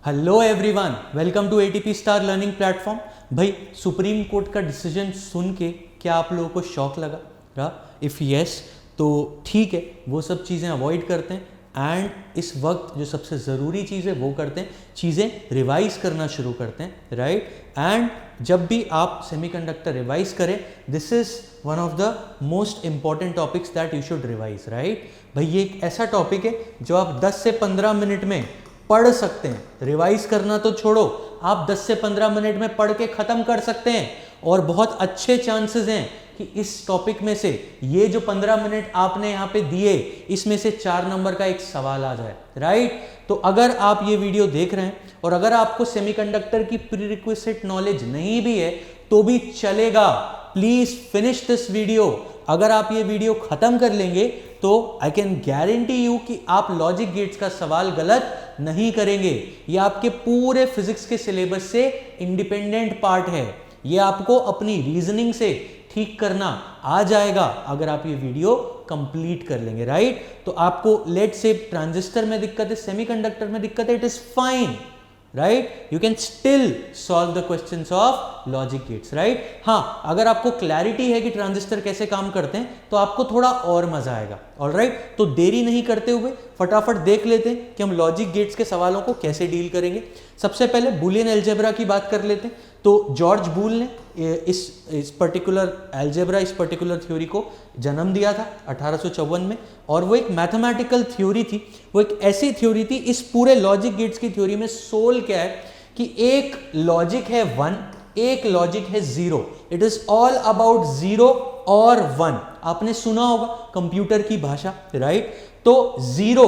Hello everyone, welcome to ATP star learning platform. भाई, supreme court का decision सुन के क्या आप लोगों को शॉक लगा रहा? इफ़ यस तो ठीक है, वो सब चीज़ें अवॉइड करते हैं एंड इस वक्त जो सबसे ज़रूरी चीज़ है वो करते हैं, चीज़ें रिवाइज करना शुरू करते हैं, राइट। एंड जब भी आप सेमीकंडक्टर रिवाइज करें, this is one of the most important topics that you should revise, right. भाई, ये एक ऐसा टॉपिक है जो आप 10 से 15 मिनट में पढ़ सकते हैं। रिवाइज करना तो छोड़ो, आप 10 से 15 मिनट में पढ़ के ख़त्म कर सकते हैं और बहुत अच्छे चांसेस हैं कि इस टॉपिक में से ये जो 15 मिनट आपने यहाँ पे दिए, इसमें से 4 नंबर का एक सवाल आ जाए, राइट। तो अगर आप ये वीडियो देख रहे हैं और अगर आपको सेमीकंडक्टर की प्रीरिक्विजिट नॉलेज नहीं भी है तो भी चलेगा, प्लीज फिनिश दिस वीडियो। अगर आप ये वीडियो खत्म कर लेंगे तो आई कैन गारंटी यू कि आप लॉजिक गेट्स का सवाल गलत नहीं करेंगे। ये आपके पूरे फिजिक्स के सिलेबस से इंडिपेंडेंट पार्ट है। ये आपको अपनी रीजनिंग से ठीक करना आ जाएगा अगर आप ये वीडियो कंप्लीट कर लेंगे, राइट। तो आपको लेट से ट्रांजिस्टर में दिक्कत है, सेमीकंडक्टर में दिक्कत है, it is fine, right. You can still solve the questions of logic gets, right. हाँ, अगर आपको क्लैरिटी है कि ट्रांजिस्टर कैसे काम करते हैं तो आपको थोड़ा और मजा आएगा, ऑलराइट। तो देरी नहीं करते हुए फटाफट देख लेते हैं कि हम लॉजिक गेट्स के सवालों को कैसे डील करेंगे। सबसे पहले बूलियन अलजेब्रा की बात कर लेते हैं। तो जॉर्ज बूल ने इस पर्टिकुलर अलजेब्रा, इस पर्टिकुलर थ्योरी को जन्म दिया था 1854 में, और वो एक मैथमेटिकल थ्योरी थी। वो एक ऐसी थ्योरी थी, इस पूरे लॉजिक गेट्स की थ्योरी में सोल क्या है कि एक लॉजिक है 1, एक लॉजिक है 0। इट इज ऑल अबाउट 0 और 1। आपने सुना होगा कंप्यूटर की भाषा, राइट। तो 0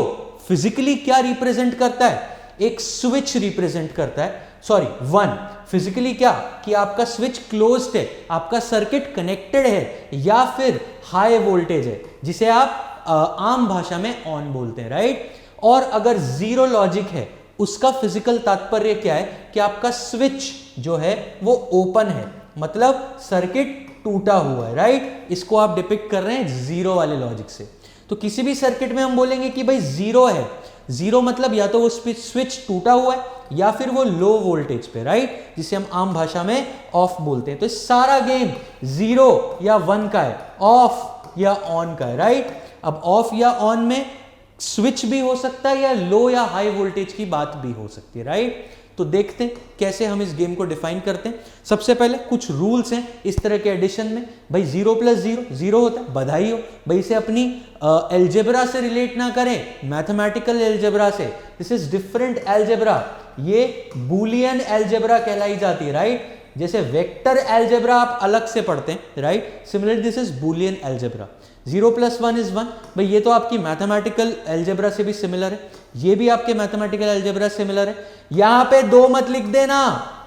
फिजिकली क्या रिप्रेजेंट करता है? एक स्विच रिप्रेजेंट करता है। सॉरी, 1 फिजिकली क्या कि आपका स्विच क्लोज्ड है, आपका सर्किट कनेक्टेड है, या फिर हाई वोल्टेज है जिसे आप आम भाषा में ऑन बोलते हैं, राइट। और अगर 0 लॉजिक है, उसका फिजिकल तात्पर्य क्या है कि आपका स्विच जो है वो ओपन है, मतलब सर्किट टूटा हुआ है, राइट। इसको आप डिपिक्ट कर रहे हैं 0 वाले लॉजिक से। तो किसी भी सर्किट में हम बोलेंगे कि भाई 0 है, 0 मतलब या तो वो स्विच टूटा हुआ है या फिर वो लो वोल्टेज पे, राइट, जिसे हम आम भाषा में ऑफ बोलते हैं। तो सारा गेम 0 या 1 का है, ऑफ या ऑन का है, राइट। अब ऑफ या ऑन में स्विच भी हो सकता है या लो या हाई वोल्टेज की बात भी हो सकती है, राइट। तो देखते हैं कैसे हम इस गेम को डिफाइन करते हैं। सबसे पहले कुछ रूल्स हैं इस तरह के एडिशन में। भाई 0 + 0 0 होता है, बधाई हो। भाई इसे अपनी एल्जेब्रा से रिलेट ना करें, मैथमेटिकल एल्जेब्रा से। दिस इज डिफरेंट एल्जेब्रा, ये बूलियन एल्जेब्रा कहलाई जाती है, राइट। जैसे वेक्टर एल्जेब्रा आप अलग से पढ़ते हैं, right, similarly this is Boolean algebra. 0 + 1 = 1। भाई ये तो आपकी मैथमेटिकल एल्जेब्रा से भी सिमिलर है, ये भी आपके मैथमेटिकल एल्जेब्रा से सिमिलर है। यहां पे 2 मत लिख देना,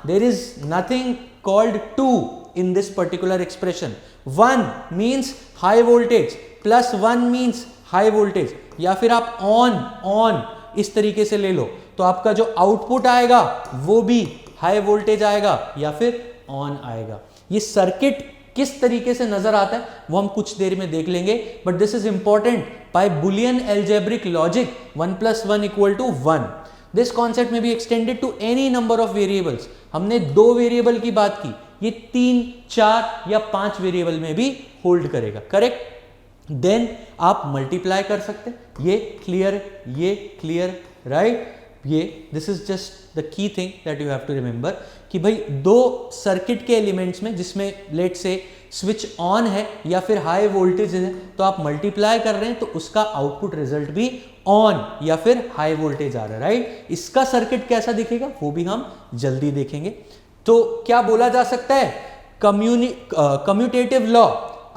there is nothing called 2 in this particular expression. 1 means high voltage, +1 means high voltage, या फिर आप ऑन इस तरीके से ले लो, तो आपका जो आउटपुट आएगा वो भी हाई वोल्टेज आएगा या फिर ऑन आएगा। ये सर्किट किस तरीके से नजर आता है वो हम कुछ देर में देख लेंगे, but this is important. By Boolean algebraic logic 1 + 1 = 1। This concept may be extended to any number of variables. हमने 2 वेरिएबल की बात की, ये 3, 4 या 5 वेरिएबल में भी होल्ड करेगा, करेक्ट। देन आप मल्टीप्लाई कर सकते हैं, ये क्लियर, राइट। ये this is just the key thing that you have to remember कि भाई 2 सर्किट के एलिमेंट्स में जिसमें लेट से स्विच ऑन है या फिर हाई वोल्टेज है, तो आप मल्टीप्लाई कर रहे हैं तो उसका आउटपुट रिजल्ट भी ऑन या फिर हाई वोल्टेज आ रहा है, राइट। इसका सर्किट कैसा दिखेगा वो भी हम जल्दी देखेंगे। तो क्या बोला जा सकता है? Commutative law,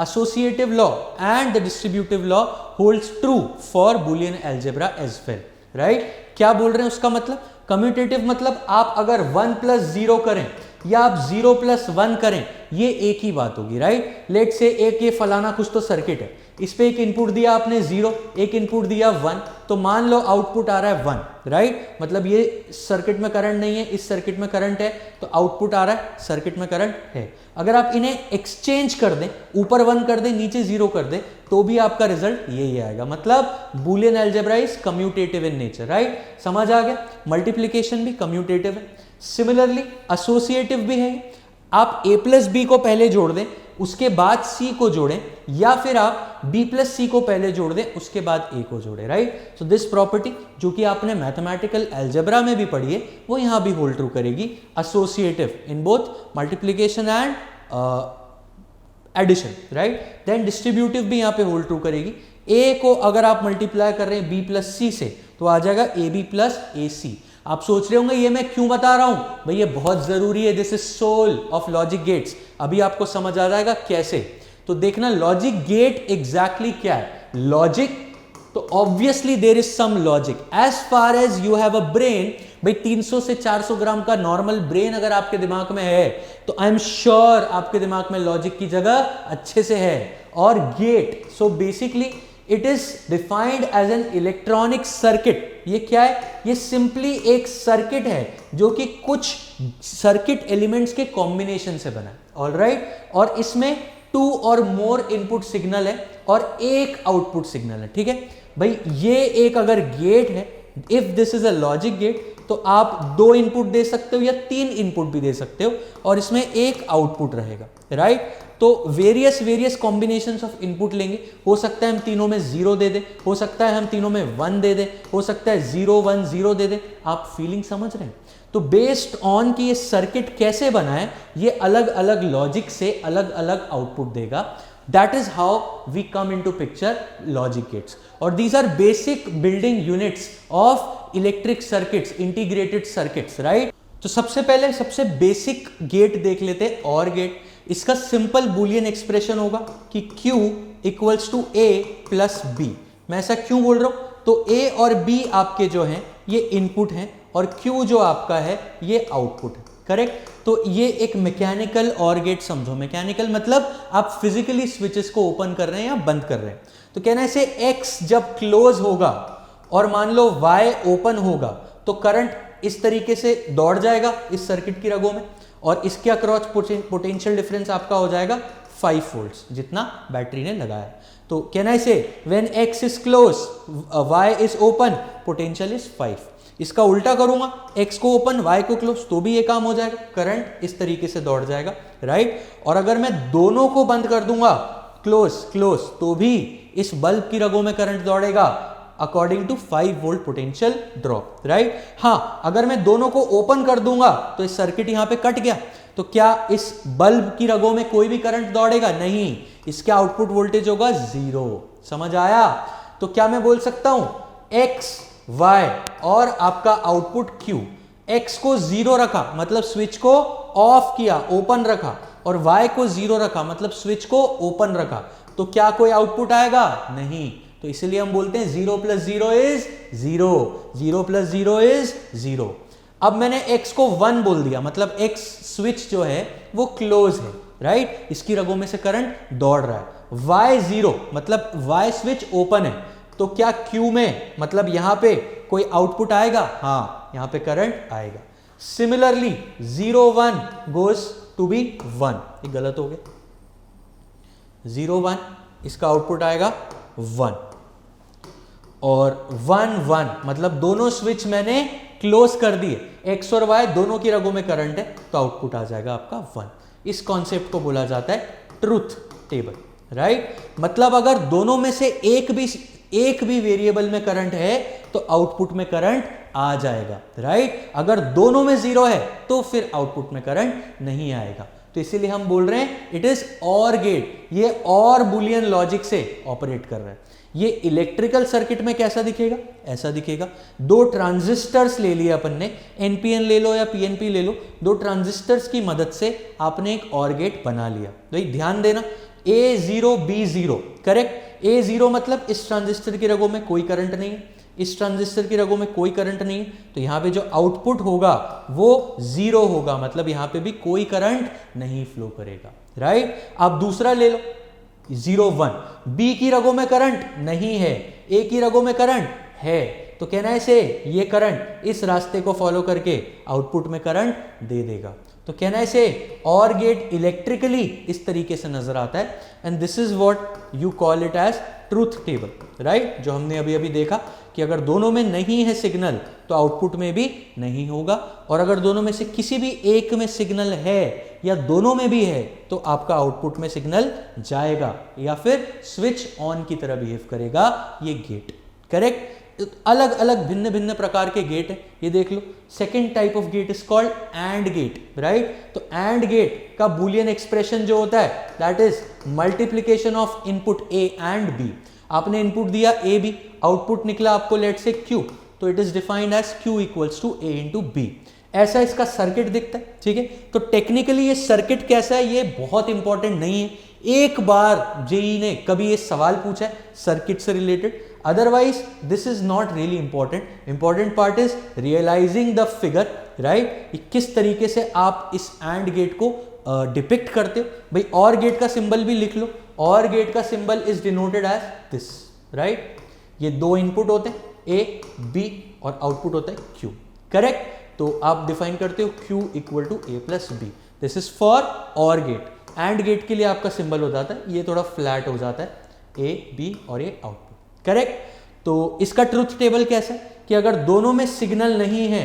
associative law and the distributive law holds true for Boolean algebra as well, right? क्या बोल रहे हैं उसका मतलब? कम्यूटेटिव मतलब आप अगर 1 + 0 करें या आप 0 + 1 करें, ये एक ही बात होगी, राइट। लेट से एक ये फलाना कुछ तो सर्किट है, इस पे एक इनपुट दिया आपने 0, एक इनपुट दिया 1, तो मान लो आउटपुट आ रहा है 1, राइट। मतलब ये सर्किट में करंट नहीं है, इस सर्किट में करंट है, तो आउटपुट आ रहा है, सर्किट में करंट है। अगर आप इन्हें एक्सचेंज कर दें, ऊपर 1 कर दें, नीचे 0 कर दें, तो भी आपका रिजल्ट यही आएगा। मतलब Boolean algebra is commutative in nature, right. समझ आ गया। मल्टीप्लीकेशन भी कम्यूटेटिव है, सिमिलरली एसोसिएटिव भी है। आप a प्लस बी को पहले जोड़ दें, उसके बाद c को जोड़ें, या फिर आप b प्लस सी को पहले जोड़ दें, उसके बाद a को जोड़ें, राइट। सो दिस प्रॉपर्टी जो कि आपने मैथमेटिकल अलजेब्रा में भी पढ़ी है, वो यहां भी होल्ड ट्रू करेगी। Associative in both multiplication and addition, right. Then distributive भी यहां पे होल्ड ट्रू करेगी। a को अगर आप मल्टीप्लाई कर रहे हैं b प्लस सी से, तो आ जाएगा ab प्लस ए सी। आप सोच रहे होंगे ये मैं क्यों बता रहा हूं भाई, ये बहुत जरूरी है, this is soul of logic gates. अभी आपको समझ आ जाएगा कैसे। तो देखना लॉजिक गेट एग्जैक्टली क्या है। लॉजिक, तो obviously there is some logic. As far as you have a brain, भाई 300 से 400 ग्राम का नॉर्मल ब्रेन अगर आपके दिमाग में है, तो आई एम श्योर आपके दिमाग में लॉजिक की जगह अच्छे से है। Or gate, so basically it is defined as an electronic circuit. ये क्या है? ये सिंपली एक सर्किट है जो कि कुछ सर्किट एलिमेंट्स के कॉम्बिनेशन से बना है, ऑलराइट। और इसमें 2 और मोर इनपुट सिग्नल है और एक आउटपुट सिग्नल है, ठीक है भाई। ये एक अगर गेट है, if this is a logic gate, तो आप 2 इनपुट दे सकते हो या 3 इनपुट भी दे सकते हो, और इसमें एक आउटपुट रहेगा, राइट। तो वेरियस कॉम्बिनेशंस ऑफ इनपुट लेंगे। हो सकता है हम तीनों में 0 दे दें, हो सकता है हम तीनों में 1 दे दें, हो सकता है 0 1 0 दे दें। आप फीलिंग समझ रहे हैं? तो बेस्ड ऑन कि ये सर्किट कैसे बना है, ये अलग अलग लॉजिक से अलग अलग आउटपुट देगा। That is how we come into picture logic gates. और these are basic building units of electric circuits, integrated circuits, right? तो सबसे पहले सबसे बेसिक गेट देख लेते हैं, और गेट। इसका सिंपल बुलियन एक्सप्रेशन होगा कि Q equals to A plus B। मैं ऐसा क्यों बोल रहा हूं? तो A और B आपके जो हैं ये इनपुट हैं, और Q जो आपका है ये आउटपुट है, करेक्ट। तो ये एक मैकेनिकल और गेट समझो। मैकेनिकल मतलब आप फिजिकली स्विचेस को ओपन कर रहे हैं या बंद कर रहे हैं। तो कहना है से X जब क्लोज होगा और मान लो Y ओपन होगा, तो करंट इस तरीके से दौड़ जाएगा इस सर्किट की रगों में, और इसके अक्रॉस पोटेंशियल डिफरेंस आपका हो जाएगा 5 वोल्ट्स, जितना बैटरी ने लगाया। तो कहना है से when X is close, Y is open, potential is 5। इसका उल्टा करूंगा, X को ओपन Y को क्लोज, तो भी ये काम हो जाएगा, करंट इस तरीके से दौड़ जाएगा, राइट। और अगर मैं दोनों को बंद कर दूंगा, क्लोज क्लोज, तो भी इस बल्ब की रगों में करंट दौड़ेगा according to 5 volt potential drop, right. हाँ, अगर मैं दोनों को ओपन कर दूंगा तो इस सर्किट यहां पे कट गया, तो क्या इस बल्ब की रगों में कोई भी करंट दौड़ेगा? नहीं, इसका आउटपुट वोल्टेज होगा 0। समझ आया? तो क्या मैं बोल सकता हूं X Y और आपका आउटपुट Q, X को 0 रखा मतलब स्विच को ऑफ किया, ओपन रखा, और Y को 0 रखा मतलब स्विच को ओपन रखा, तो क्या कोई आउटपुट आएगा? नहीं। तो इसलिए हम बोलते हैं 0 + 0 इज 0, 0 + 0 इज 0। अब मैंने X को 1 बोल दिया, मतलब X स्विच जो है वो क्लोज है, राइट। इसकी रगों में से करंट दौड़ रहा है। Y 0 मतलब Y स्विच ओपन है, तो क्या Q में मतलब यहां पे कोई आउटपुट आएगा? हाँ, यहां पे करंट आएगा। सिमिलरली 0 1 गोज टू बी 1, ये गलत हो गया। 0 1 इसका आउटपुट आएगा 1, और 1 1 मतलब दोनों स्विच मैंने क्लोज कर दिए, X और Y दोनों की रगों में करंट है, तो आउटपुट आ जाएगा आपका 1। इस कॉन्सेप्ट को बोला जाता है ट्रुथ टेबल, राइट। मतलब अगर दोनों में से एक भी वेरिएबल में करंट है तो आउटपुट में करंट आ जाएगा, राइट। अगर दोनों में 0 है तो फिर आउटपुट में करंट नहीं आएगा। तो इसीलिए हम बोल रहे हैं इट इज और गेट, ये और बुलियन लॉजिक से ऑपरेट कर रहा है। ये इलेक्ट्रिकल सर्किट में कैसा दिखेगा? ऐसा दिखेगा। 2 ट्रांजिस्टर्स ले लिए अपन ने, एनपीएन ले लो या पीएनपी ले लो, 2 ट्रांजिस्टर्स की मदद से आपने एक और गेट बना लिया। भाई ध्यान देना, A0 B0, करेक्ट। A0 मतलब इस ट्रांजिस्टर की रगों में कोई करंट नहीं है, इस ट्रांजिस्टर की रगों में कोई करंट नहीं है, तो यहां पे जो आउटपुट होगा वो 0 होगा, मतलब यहां पे भी कोई करंट नहीं फ्लो करेगा, राइट। अब दूसरा ले लो, 0 1, बी की रगों में करंट नहीं है, ए की रगों में करंट है, तो कहना है से ये करंट इस रास्ते को फॉलो करके आउटपुट में करंट दे देगा। तो कहना है से और गेट इलेक्ट्रिकली इस तरीके से नजर आता है, and this is what you call it as truth table, right. जो हमने अभी अभी देखा कि अगर दोनों में नहीं है सिग्नल तो आउटपुट में भी नहीं होगा, और अगर दोनों में से किसी भी एक में सिग्नल है या दोनों में भी है तो आपका आउटपुट में सिग्नल जाएगा या फिर स्विच ऑन की तरह बिहेव करेगा ये गेट, करेक्ट। अलग अलग भिन्न भिन्न प्रकार के गेट है, ये देख लो। Second type of gate is called and gate, right. तो एंड गेट का बूलियन एक्सप्रेशन जो होता है that is multiplication of input a and b. आपने इनपुट दिया ए बी, आउटपुट निकला आपको लेट से क्यू, तो it is defined as Q equals to A into B. ऐसा इसका सर्किट दिखता है, ठीक है। तो टेक्निकली ये सर्किट कैसा है ये बहुत इंपॉर्टेंट नहीं है। एक बार जेई ने कभी ये सवाल पूछा है सर्किट से related, otherwise this is not really important part is realizing the figure, right। किस तरीके से आप इस AND गेट को डिपिक्ट करते हो। भाई और गेट का सिंबल भी लिख लो, और गेट का symbol is denoted as this, right. ये दो इनपुट होते हैं ए बी और आउटपुट होता है क्यू, करेक्ट। तो आप डिफाइन करते हो Q equal to A plus B, this is for or gate. And gate के लिए आपका सिंबल हो जाता है ये थोड़ा फ्लैट हो जाता है ए बी और ये आउटपुट, करेक्ट। तो इसका ट्रुथ टेबल कैसा है कि अगर दोनों में सिग्नल नहीं है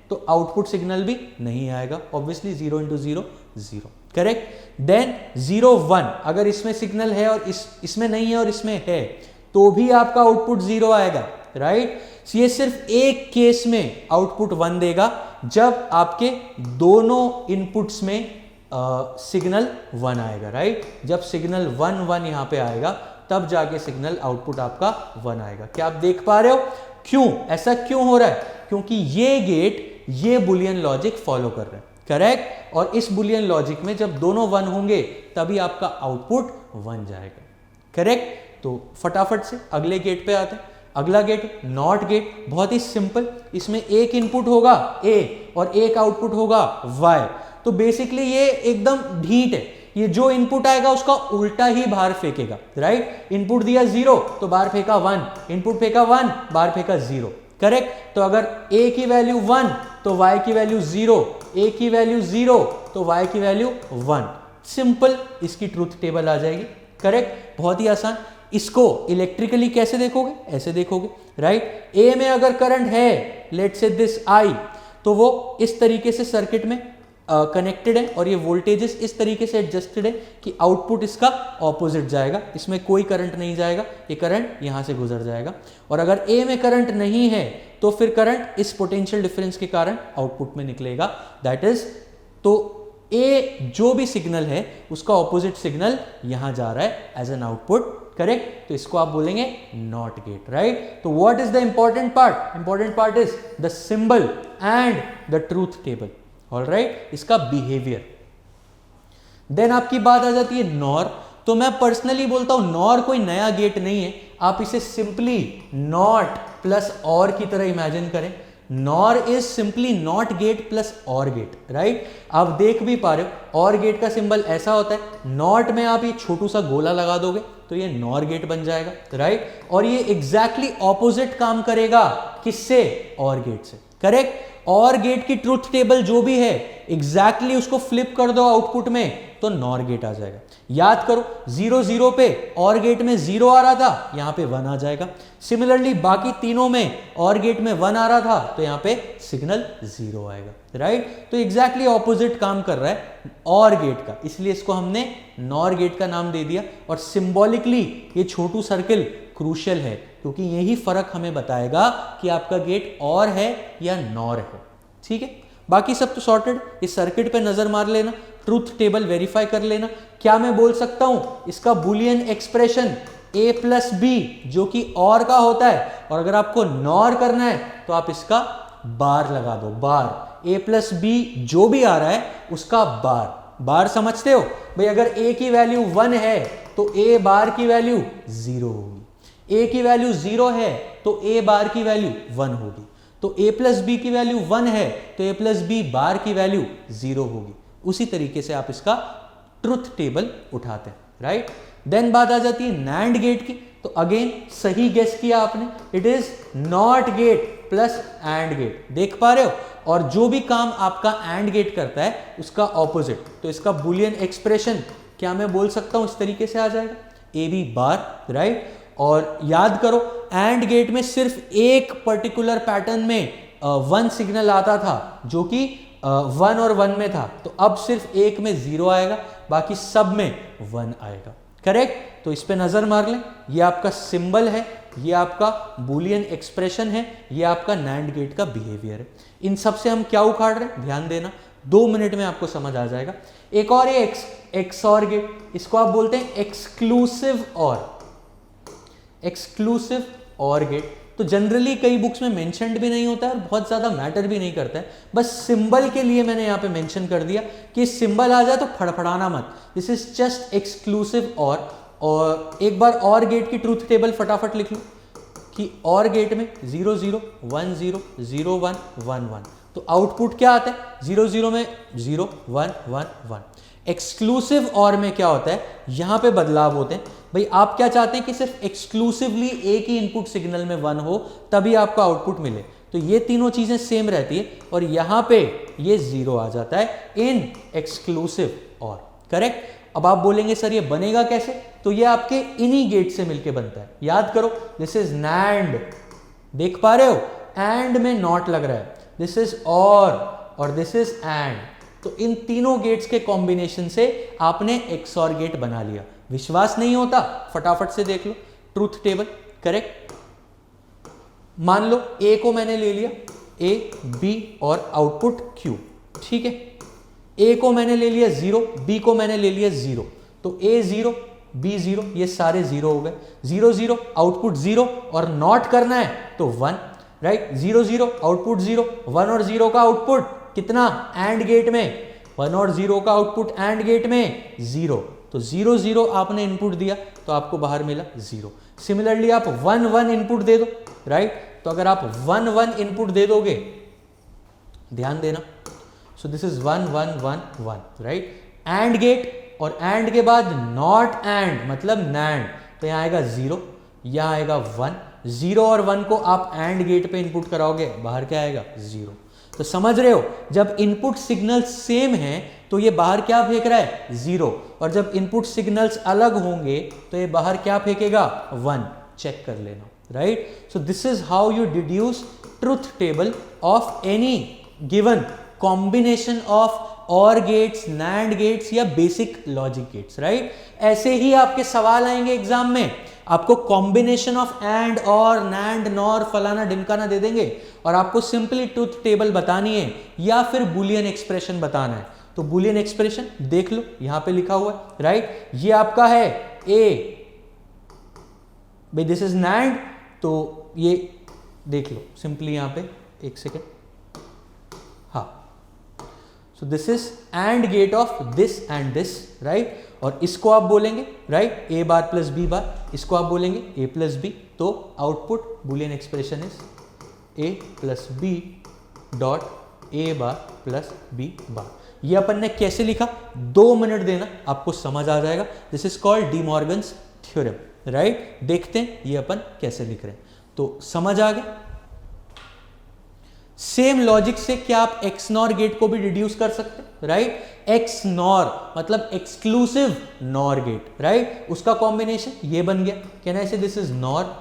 तो आउटपुट सिग्नल भी नहीं आएगा, ऑब्वियसली 0 इंटू 0 0, करेक्ट। देन 0 1, अगर इसमें सिग्नल है और इसमें नहीं है और इसमें है तो भी आपका आउटपुट 0 आएगा, राइट। ये सिर्फ एक केस में आउटपुट 1 देगा जब आपके दोनों इनपुट्स में सिग्नल 1 आएगा, राइट। जब सिग्नल 1 1 यहां पे आएगा तब जाके सिग्नल आउटपुट आपका 1 आएगा। क्या आप देख पा रहे हो क्यों ऐसा क्यों हो रहा है? क्योंकि ये गेट ये बुलियन लॉजिक फॉलो कर रहे हैं, करेक्ट। और इस बुलियन लॉजिक में जब दोनों 1 होंगे तभी आपका आउटपुट 1 जाएगा, करेक्ट। तो फटाफट से अगले गेट पे आते हैं। अगला गेट नॉट गेट, बहुत ही सिंपल। इसमें एक इनपुट होगा ए और एक आउटपुट होगा वाई। तो बेसिकली ये एकदम ढीठ है, ये जो इनपुट आएगा उसका उल्टा ही बाहर फेंकेगा, राइट। इनपुट दिया 0 तो बाहर फेंका 1, इनपुट फेंका 1 बाहर फेंका 0, करेक्ट। तो अगर a की वैल्यू 1 तो y की वैल्यू 0, a की वैल्यू 0 तो y की वैल्यू 1। सिंपल इसकी ट्रूथ टेबल आ जाएगी, करेक्ट। बहुत ही आसान। इसको इलेक्ट्रिकली कैसे देखोगे? ऐसे देखोगे, राइट। a में अगर करंट है लेट्स से दिस I, तो वो इस तरीके से सर्किट में कनेक्टेड है और ये वोल्टेजेस इस तरीके से एडजस्टेड है कि आउटपुट इसका ऑपोजिट जाएगा, इसमें कोई करंट नहीं जाएगा, ये करंट यहां से गुजर जाएगा। और अगर ए में करंट नहीं है तो फिर करंट इस पोटेंशियल डिफरेंस के कारण आउटपुट में निकलेगा, दैट इज। तो ए जो भी सिग्नल है उसका ऑपोजिट सिग्नल यहां जा रहा है एज एन आउटपुट, करेक्ट। तो इसको आप बोलेंगे नॉट गेट, राइट। तो what is the important part? Important part is the symbol and the truth table, alright, इसका बिहेवियर। देन आपकी बात आ जाती है नॉर। तो मैं पर्सनली बोलता हूं नॉर कोई नया गेट नहीं है, आप इसे सिंपली नॉट प्लस और की तरह इमेजिन करें। Nor is simply not gate plus और गेट, राइट। आप देख भी पा रहे हो और गेट का सिंबल ऐसा होता है, नॉट में आप ये छोटू सा गोला लगा दोगे तो ये नॉर गेट बन जाएगा, राइट। और ये एग्जैक्टली ऑपोजिट काम करेगा किससे? और गेट से, करेक्ट। और गेट की ट्रूथ टेबल जो भी है एग्जैक्टली उसको फ्लिप कर दो आउटपुट में तो नॉर गेट आ जाएगा। याद करो 0 0 पे और गेट में 0 आ रहा था, यहां पे 1 आ जाएगा। सिमिलरली बाकी तीनों में और गेट में 1 आ रहा था तो यहां पे सिग्नल 0 आएगा, राइट। तो एग्जैक्टली ऑपोजिट काम कर रहा है और गेट का, इसलिए इसको हमने नॉर गेट का नाम दे दिया। और सिंबॉलिकली ये छोटू सर्किल क्रूशियल है क्योंकि यही फर्क हमें बताएगा कि आपका गेट और है या नॉर है, ठीक है। बाकी सब तो सॉर्टेड। इस सर्किट पे नजर मार लेना, ट्रूथ टेबल वेरीफाई कर लेना। क्या मैं बोल सकता हूं इसका boolean expression a plus b जो कि और का होता है, और अगर आपको नॉर करना है तो आप इसका बार लगा दो, बार। a प्लस बी जो भी आ रहा है उसका बार। बार समझते हो भाई? अगर a की वैल्यू 1 है तो a बार की वैल्यू 0 होगी, a की वैल्यू 0 है तो a बार की वैल्यू 1 होगी। तो a प्लस बी की वैल्यू 1 है तो a प्लस बी बार की वैल्यू 0 होगी। उसी तरीके से आप इसका ट्रुथ टेबल उठाते हैं, राइट। देन बात आ जाती है नैंड गेट की, तो अगेन सही गेस किया आपने, it is not gate plus and gate, देख पा रहे हो। और जो भी काम आपका एंड गेट करता है उसका ऑपोजिट, तो इसका बुलियन एक्सप्रेशन क्या मैं बोल सकता हूं, इस तरीके से आ जाएगा ए बी बार, राइट। और याद करो एंड गेट में सिर्फ एक पर्टिकुलर पैटर्न में वन सिग्नल आता था जो कि 1 और 1 में था, तो अब सिर्फ एक में 0 आएगा, बाकी सब में 1 आएगा, करेक्ट। तो इस पे नजर मार लें, ये आपका सिंबल है, ये आपका बुलियन एक्सप्रेशन है, ये आपका नैंड गेट का बिहेवियर है। इन सब से हम क्या उखाड़ रहे हैं, ध्यान देना, 2 मिनट में आपको समझ आ जाएगा। एक और ये एक्सऑर गेट, इसको आप बोलते हैं एक्सक्लूसिव और, एक्सक्लूसिव और गेट। तो जनरली कई बुक्स में मेंशन्ड भी नहीं होता है और बहुत ज़्यादा मैटर भी नहीं करता है, बस सिंबल के लिए मैंने यहाँ पे मेंशन कर दिया कि सिंबल आ जाए तो फड़फड़ाना मत, दिस इज जस्ट एक्सक्लूसिव और एक बार और गेट की ट्रूथ टेबल फटाफट लिख लो कि और गेट में 0 0 1 0 0 1 1 1, तो आउटपुट क्या आता है, 0 0 में 0 1 1 1। एक्सक्लूसिव और में क्या होता है, यहां पे बदलाव होते हैं। भाई आप क्या चाहते हैं कि सिर्फ एक्सक्लूसिवली एक ही इनपुट सिग्नल में 1 हो तभी आपका आउटपुट मिले, तो ये तीनों चीजें सेम रहती है और यहां पे ये 0 आ जाता है इन एक्सक्लूसिव और, करेक्ट। अब आप बोलेंगे सर ये बनेगा कैसे, तो ये आपके इन्हीं गेट से मिलके बनता है। याद करो दिस इज नैंड, देख पा रहे हो एंड में नॉट लग रहा है, दिस इज और दिस इज एंड, तो इन तीनों गेट्स के कॉम्बिनेशन से आपने एक्सऑर गेट बना लिया। विश्वास नहीं होता फटाफट से देख लो ट्रूथ टेबल, करेक्ट। मान लो ए को मैंने ले लिया, ए बी और आउटपुट क्यू, ठीक है। ए को मैंने ले लिया 0, बी को मैंने ले लिया 0, तो ए 0 बी 0, ये सारे 0 हो गए। 0 0 आउटपुट 0 और नॉट करना है तो 1, राइट। 0 0 आउटपुट 0, 1 और 0 का आउटपुट कितना, एंड गेट में 1 और 0 का आउटपुट एंड गेट में 0, तो 0 0 आपने इनपुट दिया तो आपको बाहर मिला 0। सिमिलरली आप 1 1 इनपुट दे दो, राइट, तो अगर आप 1 1 इनपुट दे दोगे, ध्यान देना, so this is 1 1 1 1, right. And gate और एंड के बाद नॉट एंड मतलब नैंड, तो यहां आएगा 0, यहां आएगा 1, 0 और 1 को आप एंड गेट पे इनपुट कराओगे, बाहर क्या आएगा 0। तो समझ रहे हो जब इनपुट सिग्नल्स सेम हैं तो ये बाहर क्या फेंक रहा है 0, और जब इनपुट सिग्नल्स अलग होंगे तो ये बाहर क्या फेंकेगा 1, चेक कर लेना, right. So this is how you deduce truth table of any given combination of और गेट्स, नैंड गेट्स या बेसिक लॉजिक गेट्स, राइट। ऐसे ही आपके सवाल आएंगे एग्जाम में, आपको कॉम्बिनेशन ऑफ एंड और नैंड नॉर फलाना ढिमकाना दे देंगे और आपको सिंपली ट्रुथ टेबल बतानी है या फिर बुलियन एक्सप्रेशन बताना है। तो बुलियन एक्सप्रेशन देख लो यहां पे लिखा हुआ है, राइट। ये आपका है ए, भाई दिस इज नैंड, तो ये देख लो सिंपली यहां पे, एक सेकेंड, हाँ, so this is and gate of this and this, right. और इसको आप बोलेंगे, right, a bar plus b bar, इसको आप बोलेंगे ए प्लस बी, तो output boolean expression is a plus b dot a bar plus b bar. ये अपन ने कैसे लिखा, 2 मिनट देना, आपको समझ आ जाएगा। This is called D Morgan's theorem, right. देखते हैं ये अपन कैसे लिख रहे हैं, तो समझ आ गया। सेम लॉजिक से क्या आप एक्स नॉर गेट को भी डिड्यूस कर सकते हैं, राइट। एक्स नॉर मतलब एक्सक्लूसिव नॉर गेट, राइट, उसका कॉम्बिनेशन ये बन गया, कहना ऐसे this is nor,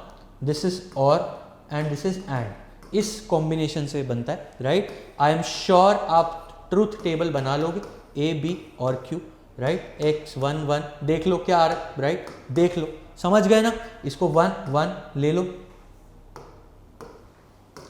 this is और एंड दिस इज एंड, इस कॉम्बिनेशन से बनता है, राइट। आई एम श्योर आप ट्रूथ टेबल बना लोगे, ए बी और क्यू, राइट। एक्स 1 1 देख लो क्या आ रहा है, राइट, देख लो, समझ गए ना। इसको 1 1 ले लो,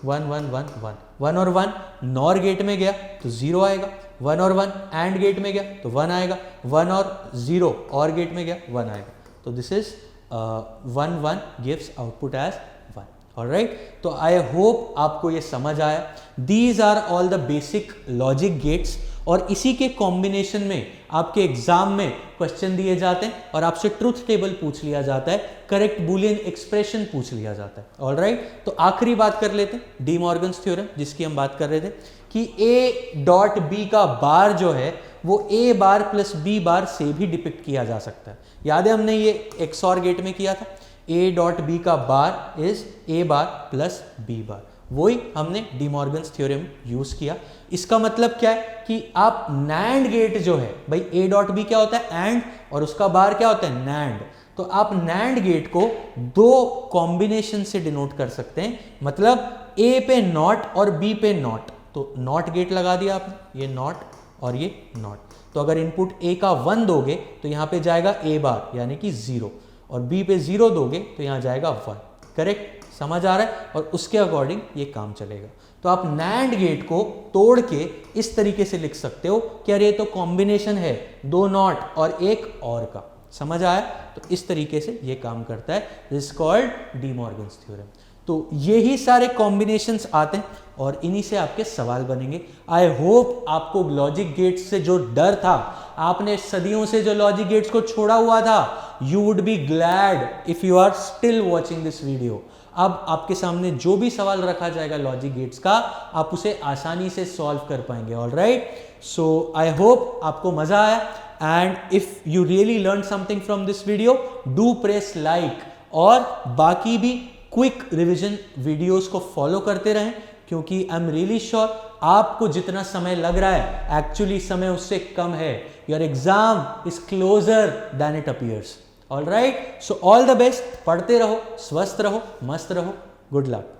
1 1 1 1, 1 और 1 नॉर गेट में गया तो 0 आएगा, 1 और 1 एंड गेट में गया तो 1 आएगा, 1 और 0 और गेट में गया 1 आएगा, तो this is 1 1 gives output as 1, alright. तो आई होप आपको ये समझ आया। These are all the basic logic gates और इसी के कॉम्बिनेशन में आपके एग्जाम में क्वेश्चन दिए जाते हैं और आपसे ट्रुथ टेबल पूछ लिया जाता है, करेक्ट बुलियन एक्सप्रेशन पूछ लिया जाता है, ऑलराइट। तो आखिरी बात कर लेते हैं, डी मॉर्गन्स थ्योरम जिसकी हम बात कर रहे थे कि ए डॉट बी का बार जो है वो ए बार प्लस बी बार से भी डिपिक्ट किया जा सकता है। याद है हमने ये एक्सऑर गेट में किया था, ए डॉट बी का bar is a bar plus b bar, वही हमने डी मॉर्गन्स थ्योरम यूज किया। इसका मतलब क्या है कि आप नैंड गेट जो है भाई, ए डॉट बी क्या होता है एंड, और उसका बार क्या होता है नैंड, तो आप नैंड गेट को दो कॉम्बिनेशन से डिनोट कर सकते हैं, मतलब ए पे नॉट और बी पे नॉट, तो नॉट गेट लगा दिया आपने, ये नॉट और ये नॉट, तो अगर इनपुट ए का 1 दोगे तो यहां पे जाएगा ए बार यानी कि 0, और बी पे 0 दोगे तो यहां जाएगा 1, करेक्ट, समझ आ रहा है, और उसके अकॉर्डिंग ये काम चलेगा। तो आप नैंड गेट को तोड़ के इस तरीके से लिख सकते हो कि अरे ये तो कॉम्बिनेशन है दो नॉट और एक और का, समझ आया, तो इस तरीके से ये काम करता है, this called D Morgan's theorem. तो यही सारे कॉम्बिनेशंस आते हैं और इन्हीं से आपके सवाल बनेंगे। आई होप आपको लॉजिक गेट्स से जो डर था, आपने सदियों से जो लॉजिक गेट्स को छोड़ा हुआ था, you would be glad if you are still watching this video. अब आपके सामने जो भी सवाल रखा जाएगा लॉजिक गेट्स का, आप उसे आसानी से सॉल्व कर पाएंगे। ऑलराइट, सो आई होप आपको मजा आया, and if you really learn something from this video, do press like, और बाकी भी क्विक रिवीजन वीडियोस को फॉलो करते रहें, क्योंकि आई एम रियली श्योर आपको जितना समय लग रहा है एक्चुअली समय उससे कम है। Your exam is closure then it appears. Alright, so all the best, पढ़ते रहो, स्वस्थ रहो, मस्त रहो, गुड लक।